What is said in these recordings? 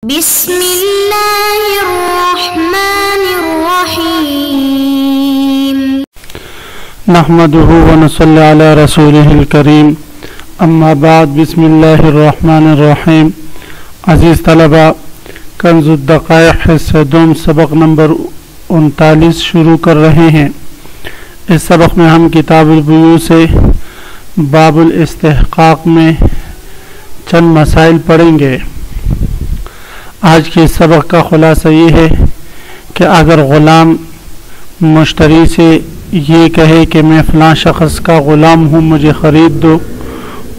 بسم اللہ الرحمن الرحیم نحمده ونصلی علی رسولہ الکریم اما بعد بسم اللہ الرحمن الرحیم۔ عزیز طلبہ، کنز الدقائق حصہ دوم سبق نمبر 39 شروع کر رہے ہیں۔ اس سبق میں ہم کتاب البیوع سے باب الاستحقاق میں چند مسائل پڑھیں گے۔ آج کے سبق کا خلاصہ یہ ہے کہ اگر غلام مشتری سے یہ کہے کہ میں فلاں شخص کا غلام ہوں، مجھے خرید دو،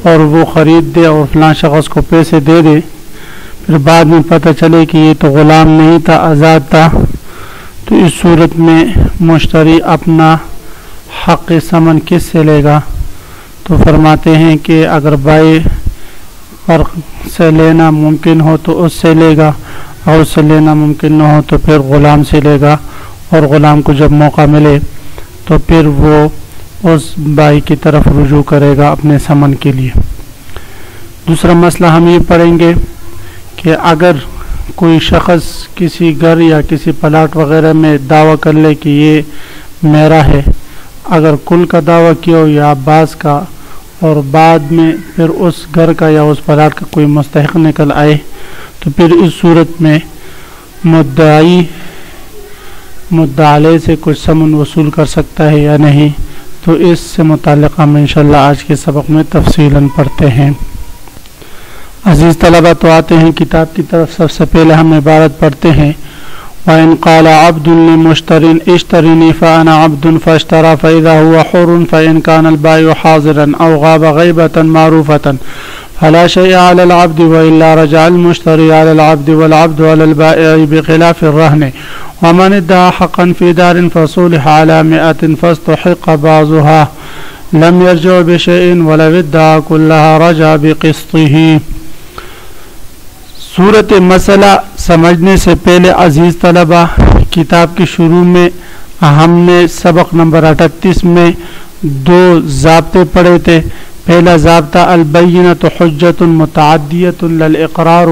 اور وہ خرید دے اور فلاں شخص کو پیسے دے دے، پھر بعد میں پتہ چلے کہ یہ تو غلام نہیں تھا، آزاد تھا، تو اس صورت میں مشتری اپنا حق ثمن کس سے لے گا؟ تو فرماتے ہیں کہ اگر بائع فرق سے لینا ممکن ہو تو اس سے لے گا، اور اس سے لینا ممکن نہ ہو تو پھر غلام سے لے گا، اور غلام کو جب موقع ملے تو پھر وہ اس بائع کی طرف رجوع کرے گا اپنے ثمن کے لیے۔ دوسرا مسئلہ ہم یہ پڑھیں گے کہ اگر کوئی شخص کسی گھر یا کسی پلاٹ وغیرہ میں دعویٰ کر لے کہ یہ میرا ہے، اگر کل کا دعویٰ کیا ہو یا بعض کا، اور بعد میں پھر اس گھر کا یا اس پلاٹ کا کوئی مستحق نکل آئے، تو پھر اس صورت میں مدعی علیہ سے کچھ ثمن وصول کر سکتا ہے یا نہیں، تو اس سے متعلق ہم انشاءاللہ آج کے سبق میں تفصیلاً پڑھتے ہیں۔ عزیز طلبہ، تو آتے ہیں کتاب کی طرف۔ سب سے پہلے ہم عبارت پڑھتے ہیں، وَإِنْ قَالَ عَبْدٌ لِمُشْتَرٍ اشْتَرِنِي فَأَنَا عَبْدٌ فَاشْتَرَى فَإِذَا هُوَ حُرٌّ فَإِنْ كَانَ الْبَائِعُ حَاضِرًا أَوْ غَابَ غِيبَةً مَعْرُوفَةً فلا شيء على العبد وإلا رجع المشتري على العبد والعبد على البائع بخلاف الرهن، ومن ادعى حقا في دار فصلح على 100 فاستحق بعضها لم يرجع بشيء ولو ادعى كلها رجع بقسطه۔ صورت مسئلہ سمجھنے سے پہلے عزیز طلبہ، کتاب کی شروع میں ہم نے سبق نمبر 38 میں دو ضابطے پڑھے تھے۔ پہلا ضابطہ البینۃ حجۃ متعدیۃ للاقرار،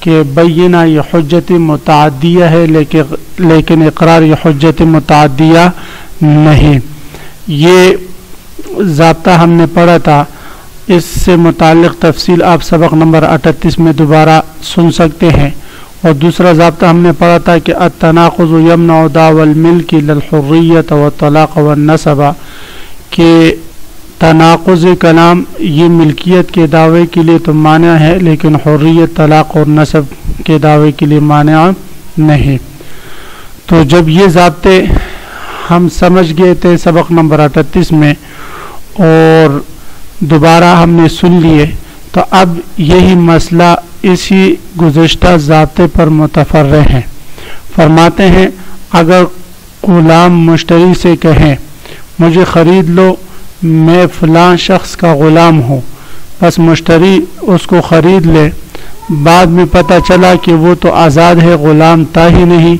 کہ بینہ یہ حجت متعدیہ ہے لیکن اقرار یہ حجت متعدیہ نہیں۔ یہ ضابطہ ہم نے پڑھا تھا، اس سے متعلق تفصیل آپ سبق نمبر 38 میں دوبارہ سن سکتے ہیں۔ اور دوسرا ضابطہ ہم نے پڑھا تھا کہ التناقض یمنع دعوی الملک للحریۃ والطلاق والنسب، کہ تناقض کلام یہ ملکیت کے دعوے کے لیے تو مانع ہے لیکن حریت، طلاق اور نسب کے دعوے کے لیے مانع نہیں۔ تو جب یہ ضابطے ہم سمجھ گئے تھے سبق نمبر 38 میں اور دوبارہ ہم نے سن لیے، تو اب یہی مسئلہ اسی گزشتہ ضابطے پر متفرع ہیں۔ فرماتے ہیں اگر غلام مشتری سے کہیں مجھے خرید لو، میں فلاں شخص کا غلام ہوں، بس مشتری اس کو خرید لے، بعد میں پتہ چلا کہ وہ تو آزاد ہے، غلام تھا ہی نہیں،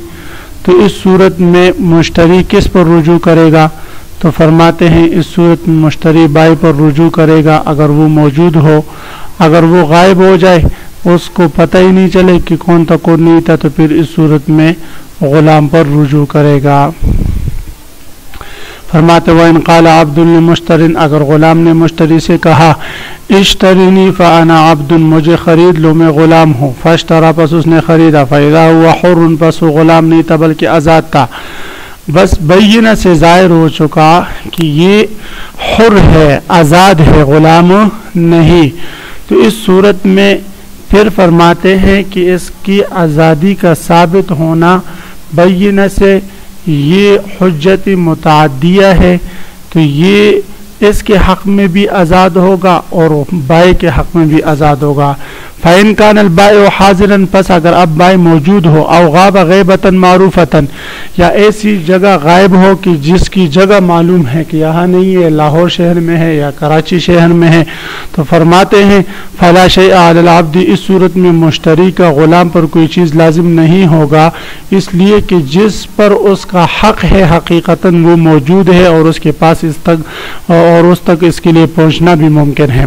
تو اس صورت میں مشتری کس پر رجوع کرے گا؟ تو فرماتے ہیں اس صورت میں مشتری بائع پر رجوع کرے گا اگر وہ موجود ہو۔ اگر وہ غائب ہو جائے، اس کو پتہ ہی نہیں چلے کہ کون تھا کون نہیں تھا، تو پھر اس صورت میں غلام پر رجوع کرے گا۔ فرماتے وَإِنْ قَالَ عَبْدٌ لِمُشْتَرٍ، اگر غلام نے مشتری سے کہا اشترینی فَأَنَا عَبْدٌ، مجھے خرید لو میں غلام ہوں، فاشترى، پس اس نے خریدا، فَإِذَا هُوَ حُرٌّ، پس وہ غلام نہیں تھا بلکہ آزاد تھا، بس بینہ سے ظاہر ہو چکا کہ یہ حر ہے، آزاد ہے، غلام نہیں، تو اس صورت میں پھر فرماتے ہیں کہ اس کی آزادی کا ثابت ہونا بینہ سے یہ حجت متعدیہ ہے، تو یہ اس کے حق میں بھی آزاد ہوگا اور بائع کے حق میں بھی آزاد ہوگا۔ فَإِنْ كَانَ الْبَائِعُ حَاضِرًا، پس اگر اب بائع موجود ہو، أَوْ غَابَ غِيبَةً مَعْرُوفَةً، یا ایسی جگہ غائب ہو کہ جس کی جگہ معلوم ہے کہ یہاں نہیں ہے، لاہور شہر میں ہے یا کراچی شہر میں ہے، تو فرماتے ہیں فَلَا شَيْءَ عَلَى الْعَبْدِ، اس صورت میں مشتری کا غلام پر کوئی چیز لازم نہیں ہوگا، اس لیے کہ جس پر اس کا حق ہے حقیقتاً وہ موجود ہے اور اس کے پاس اس تک اس کے لیے پہنچنا بھی ممکن ہے۔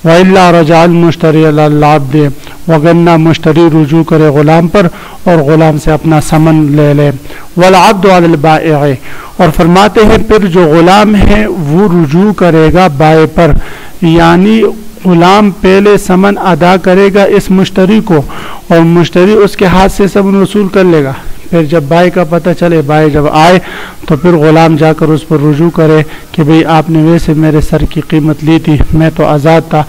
وَإِلَّا رَجَعَ الْمُشْتَرِي عَلَى الْعَبْدِ، وگرنہ مشتری رجوع کرے غلام پر اور غلام سے اپنا ثمن لے لے. وَالْعَبْدُ عَلَى الْبَائِعِ، اور فرماتے ہیں پھر جو غلام ہے وہ رجوع کرے گا بائع پر، یعنی غلام پہلے ثمن ادا کرے گا اس مشتری کو اور مشتری اس کے ہاتھ سے ثمن وصول کر لے گا. پھر جب بائع کا پتہ چلے، بائع جب آئے تو پھر غلام جا کر اس پر رجوع کرے کہ بھئی آپ نے ویسے میرے سر کی قیمت لی تھی، میں تو آزاد تھا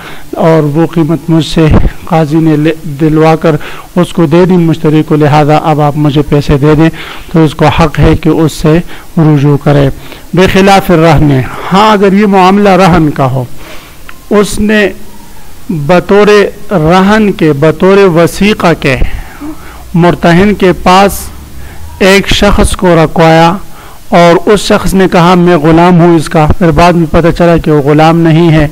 اور وہ قیمت مجھ سے قاضی نے دلوا کر اس کو دے دی مشتری کو، لہذا اب آپ مجھے پیسے دے دیں. تو اس کو حق ہے کہ اس سے رجوع کرے. بخلاف الرہن، ہاں اگر یہ معاملہ رہن کا ہو، اس نے بطور رہن کے، بطور وثیقہ کے مرتہن کے پاس ایک شخص کو رکوایا اور اس شخص نے کہا میں غلام ہوں اس کا، پھر بعد میں پتہ چلا کہ وہ غلام نہیں ہے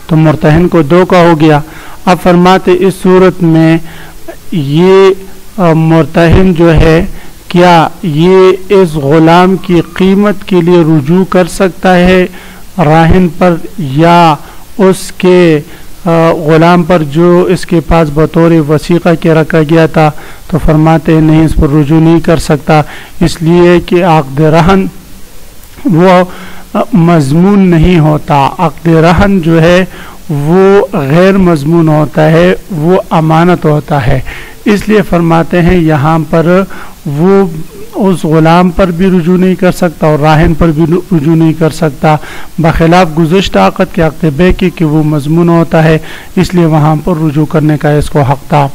تو مرتہن کو دھوکہ ہو گیا. اب فرماتے اس صورت میں یہ مرتہن جو ہے کیا یہ اس غلام کی قیمت کے لیے رجوع کر سکتا ہے راہن پر، یا اس کے غلام پر جو اس کے پاس بطور وثیقہ کے رکھا گیا تھا؟ تو فرماتے ہیں نہیں، اس پر رجوع نہیں کر سکتا، اس لیے کہ عقد رہن وہ مضمون نہیں ہوتا. عقد رہن جو ہے وہ غیر مضمون ہوتا ہے، وہ امانت ہوتا ہے. اس لیے فرماتے ہیں یہاں پر وہ اس غلام پر بھی رجوع نہیں کر سکتا اور راہن پر بھی رجوع نہیں کر سکتا، بخلاف گزشتہ عقد کے عقد بیع کی کہ وہ مضمون ہوتا ہے، اس لیے وہاں پر رجوع کرنے کا اس کو حق تھا.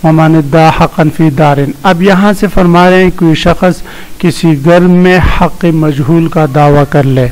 وَمَنِ ادَّعَىٰ حَقًّا فِي دَارٍ، اب یہاں سے فرما رہے ہیں کوئی شخص کسی گھر میں حق مجہول کا دعویٰ کر لے.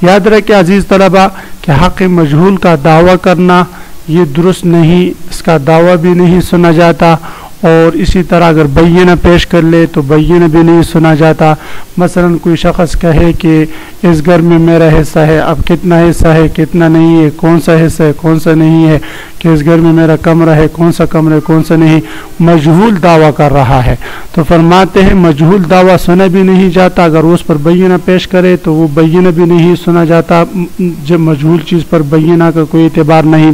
یاد رکھیں عزیز طلبہ کہ حق مجہول کا دعویٰ کرنا یہ درست نہیں، اس کا دعویٰ بھی نہیں سنا جاتا، اور اسی طرح اگر بینہ پیش کر لے تو بینہ بھی نہیں سنا جاتا. مثلا کوئی شخص کہے کہ اس گھر میں میرا حصہ ہے، اب کتنا حصہ ہے کتنا نہیں ہے، کون سا حصہ ہے کون سا نہیں ہے، کہ اس گھر میں میرا کمرہ ہے، کون سا کمرہ ہے کون سا نہیں، مجہول دعویٰ کر رہا ہے. تو فرماتے ہیں مجہول دعویٰ سنا بھی نہیں جاتا، اگر اس پر بینہ پیش کرے تو وہ بینہ بھی نہیں سنا جاتا، جب مجہول چیز پر بینہ کا کوئی اعتبار نہیں.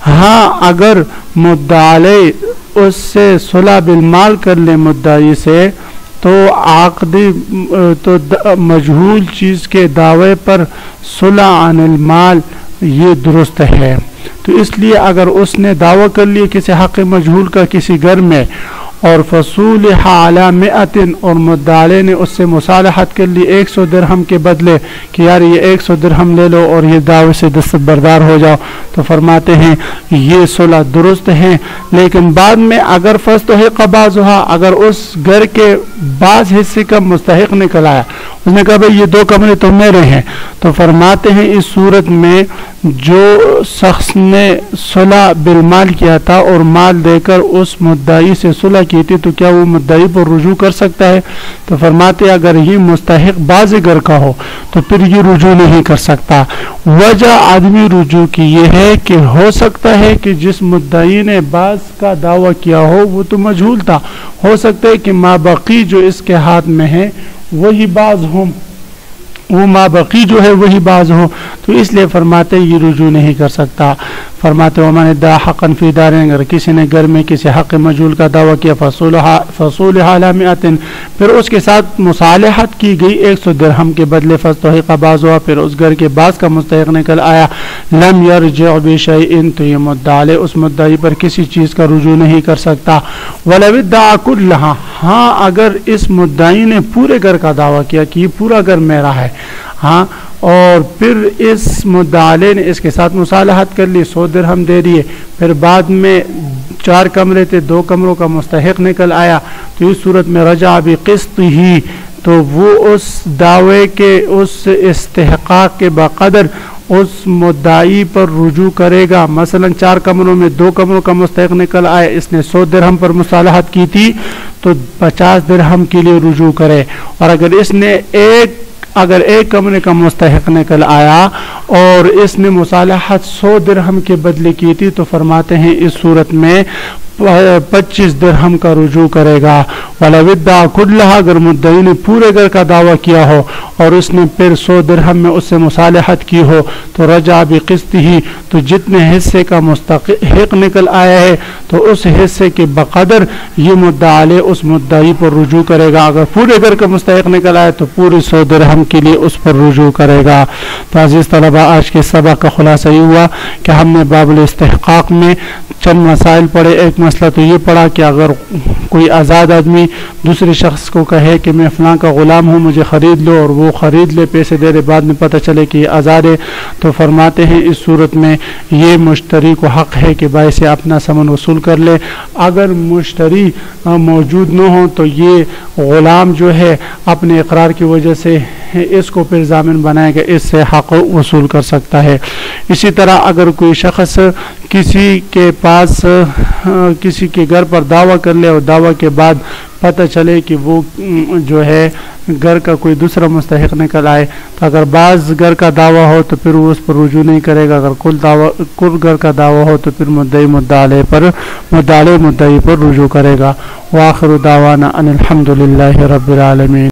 ہاں اگر مدعا علیہ اس سے صلح بالمال کر لے مدعی سے تو عقدی تو مجہول چیز کے دعوے پر صلح عن المال یہ درست ہے. تو اس لیے اگر اس نے دعویٰ کر لیا کسی حق مجہول کا کسی گھر میں اور فصولح علی 100 اور مدعی نے اس سے مصالحت کر لی 100 درہم کے بدلے کہ یار یہ 100 درہم لے لو اور یہ دعوے سے دستبردار ہو جاؤ، تو فرماتے ہیں یہ صلح درست ہے. لیکن بعد میں اگر فاستحق بعضھا، اگر اس گھر کے بعض حصے کا مستحق نکل آیا، اس نے کہا بھئی یہ 2 کمرے تو میرے ہیں، تو فرماتے ہیں اس صورت میں جو شخص نے صلح بالمال کیا تھا اور مال دے کر اس مدعی سے صلح کی تھی تو کیا وہ مدعی پر رجوع کر سکتا ہے؟ تو فرماتے ہیں اگر یہ مستحق بعض گھر کا ہو تو پھر یہ رجوع نہیں کر سکتا. وجہ آدمی رجوع کی یہ ہے کہ ہو سکتا ہے کہ جس مدعی نے بعض کا دعویٰ کیا ہو وہ تو مجہول تھا، ہو سکتا ہے کہ مابقی جو اس کے ہاتھ میں ہے وہی بعض ہوں، وہ مابقی جو ہے وہی بعض ہو، تو اس لیے فرماتے یہ رجوع نہیں کر سکتا. فرماتے ومن ادعا حقا فی دار، اگر کسی نے گھر میں کسی حق مجہول کا دعویٰ کیا فصولح علی 100 پھر اس کے ساتھ مصالحت کی گئی 100 درہم کے بدلے، فاستحق بعضھا پھر اس گھر کے بعض کا مستحق نکل آیا، لم یرجع بشیء تو یہ مدعی اس مدعی پر کسی چیز کا رجوع نہیں کر سکتا. ولو ادعا کلھا، ہاں اگر اس مدعی نے پورے گھر کا دعویٰ کیا کہ یہ پورا گھر میرا ہے، ہاں اور پھر اس مدعی نے اس کے ساتھ مصالحت کر لی، 100 درہم دے دیے، پھر بعد میں 4 کمرے تھے 2 کمروں کا مستحق نکل آیا، تو اس صورت میں رجع بقسط ہی، تو وہ اس دعوے کے اس استحقاق کے بقدر اس مدعی پر رجوع کرے گا. مثلا 4 کمروں میں 2 کمروں کا مستحق نکل آیا، اس نے 100 درہم پر مصالحت کی تھی تو 50 درہم کے لیے رجوع کرے، اور اگر اس نے ایک کمرے کا مستحق نکل آیا اور اس نے مصالحت 100 درہم کے بدلے کی تھی تو فرماتے ہیں اس صورت میں 25 درہم کا رجوع کرے گا۔ وَلَوِ ادَّعَى كُلَّهَا، اگر مدعی نے پورے گھر کا دعویٰ کیا ہو اور اس نے پھر 100 درہم میں اس سے مصالحت کی ہو تو رجع بقسطہ، تو جتنے حصے کا مستحق نکل آیا ہے تو اس حصے کے بقدر یہ مدعا علیہ اس مدعی پر رجوع کرے گا۔ اگر پورے گھر کا مستحق نکل آئے تو پوری 100 درہم کے لیے اس پر رجوع کرے گا۔ تو عزیز طلبہ، آج کے سبق کا خلاصہ یہ ہوا کہ ہم نے باب الاستحقاق میں چند مسائل پڑھے۔ ایک مسئلہ تو یہ پڑھا کہ اگر کوئی آزاد آدمی دوسرے شخص کو کہے کہ میں فلاں کا غلام ہوں، مجھے خرید لو، اور وہ خرید لے، پیسے دے دے، بعد میں پتہ چلے کہ یہ آزاد ہے، تو فرماتے ہیں اس صورت میں یہ مشتری کو حق ہے کہ بھائی سے اپنا ثمن وصول کر لے۔ اگر مشتری موجود نہ ہو تو یہ غلام جو ہے اپنے اقرار کی وجہ سے اس کو پھر ضامن بنائے گا، اس سے حق وصول کر سکتا ہے۔ اسی طرح اگر کوئی شخص کسی کے پاس کسی کے گھر پر دعویٰ کر لے اور دعویٰ کے بعد پتہ چلے کہ وہ جو ہے گھر کا کوئی دوسرا مستحق نکل آئے، تو اگر بعض گھر کا دعویٰ ہو تو پھر وہ اس پر رجوع نہیں کرے گا، اگر کل گھر کا دعویٰ ہو تو پھر مدعی پر رجوع کرے گا۔ وآخر دعوانا ان الحمد للہ رب العالمین۔